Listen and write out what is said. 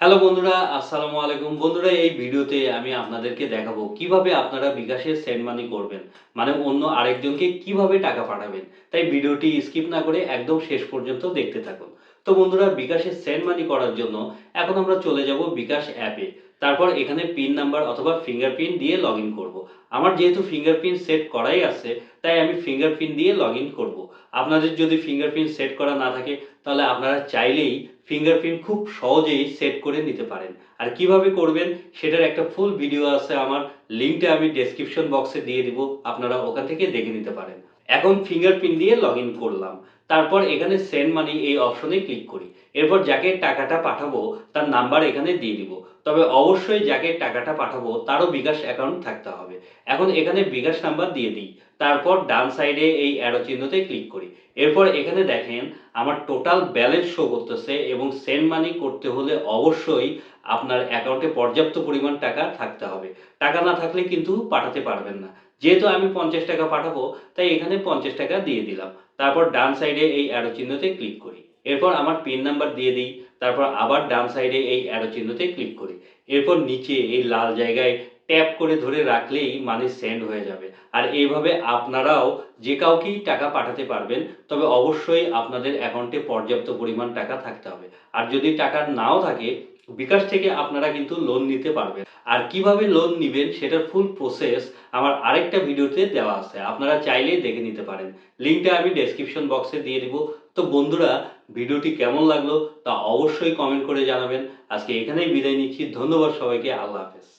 Hello বন্ধুরা, আসসালামু আলাইকুম। বন্ধুরা, এই ভিডিওতে আমি আপনাদেরকে দেখাবো কিভাবে আপনারা বিকাশে সেন্ড মানি করবেন। মানে অন্য আরেকজনকে কিভাবে টাকা পাঠাবেন। তাই ভিডিওটি স্কিপ না করে একদম শেষ পর্যন্ত দেখতে থাকুন। তো বন্ধুরা, বিকাশে সেন্ড মানি করার জন্য এখন আমরা চলে যাব বিকাশ অ্যাপে। তারপর এখানে পিন নাম্বার অথবা ফিঙ্গারপ্রিন্ট দিয়ে লগইন করব। আমার যেহেতু ফিঙ্গারপ্রিন্ট সেট করাই আছে, তাই আমি ফিঙ্গারপ্রিন্ট দিয়ে লগইন করব। আপনাদের যদি ফিঙ্গারপ্রিন্ট সেট করা না থাকে, তাহলে আপনারা চাইলেই ফিঙ্গারপ্রিন্ট খুব সহজেই সেট করে নিতে পারেন। আর কিভাবে করবেন সেটার একটা ফুল ভিডিও আছে আমার, লিঙ্কটা আমি ডেসক্রিপশন বক্সে দিয়ে দিব, আপনারা ওখান থেকে দেখে নিতে পারেন। এখন ফিঙ্গারপ্রিন্ট দিয়ে লগইন করলাম। তারপর এখানে সেন্ড মানি এই অপশনে ক্লিক করি। এরপর যাকে টাকাটা পাঠাবো তার নাম্বার এখানে দিয়ে দিব। তবে অবশ্যই যাকে টাকাটা পাঠাবো তারও বিকাশ অ্যাকাউন্ট থাকতে হবে। এখন এখানে বিকাশ নাম্বার দিয়ে দিই। তারপর ডান সাইডে এই অ্যারো চিহ্নতে ক্লিক করি। এরপর এখানে দেখেন আমার টোটাল ব্যালেন্স শো করতেছে এবং সেন্ড মানি করতে হলে অবশ্যই আপনার অ্যাকাউন্টে পর্যাপ্ত পরিমাণ টাকা থাকতে হবে। টাকা না থাকলে কিন্তু পাঠাতে পারবেন না। যেহেতু আমি ৫০ টাকা পাঠাবো, তাই এখানে ৫০ টাকা দিয়ে দিলাম। তারপর ডান সাইডে এই অ্যারো চিহ্নতে ক্লিক করি। এরপর আমার পিন নাম্বার দিয়ে দিই। তারপর আবার ডান সাইডে এই অ্যারো চিহ্নতে ক্লিক করি। এরপর নিচে এই লাল জায়গায় ট্যাপ করে ধরে রাখলেই মানি সেন্ড হয়ে যাবে। আর এইভাবে আপনারাও যে কাউকেই টাকা পাঠাতে পারবেন। তবে অবশ্যই আপনাদের অ্যাকাউন্টে পর্যাপ্ত পরিমাণ টাকা থাকতে হবে। আর যদি টাকা নাও থাকে, বিকাশ থেকে আপনারা কিন্তু লোন নিতে পারবেন। আর কিভাবে লোন নিবেন সেটার ফুল প্রসেস আমার আরেকটা ভিডিওতে দেওয়া আছে। আপনারা চাইলেই দেখে নিতে পারেন। লিঙ্কটা আমি ডেসক্রিপশন বক্সে দিয়ে দিব। তো বন্ধুরা, ভিডিওটি কেমন লাগলো তা অবশ্যই কমেন্ট করে জানাবেন। আজকে এখানেই বিদায় নিচ্ছি। ধন্যবাদ সবাইকে। আল্লাহ হাফেজ।